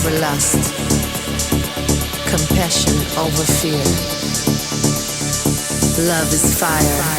over lust, compassion over fear. Love is fire.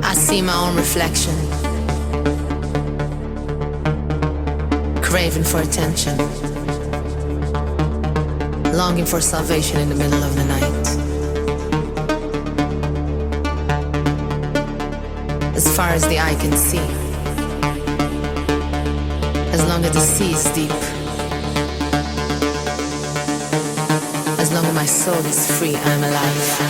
I see my own reflection, craving for attention, longing for salvation in the middle of the night. As far as the eye can see, as long as the sea is deep, as long as my soul is free, I'm alive.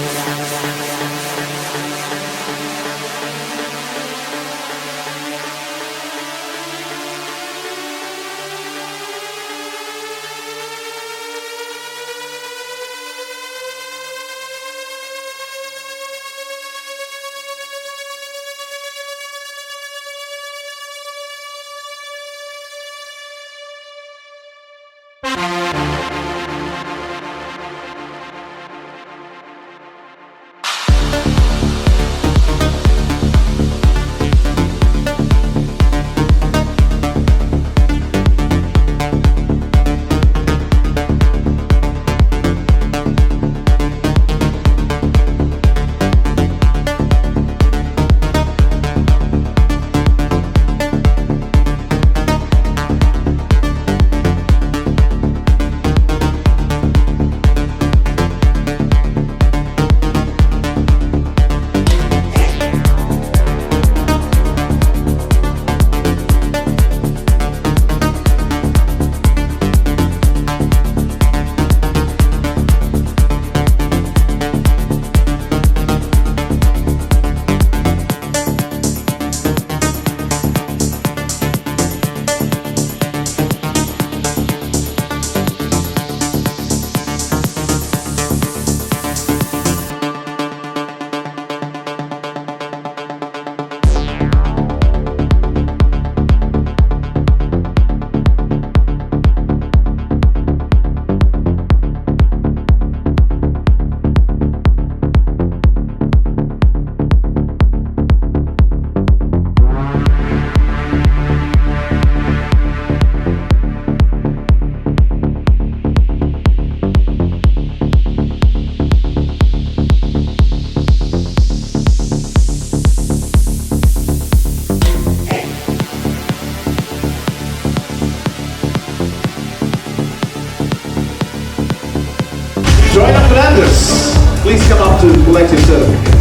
Joyna Fernandes, please come up to collect your certificate.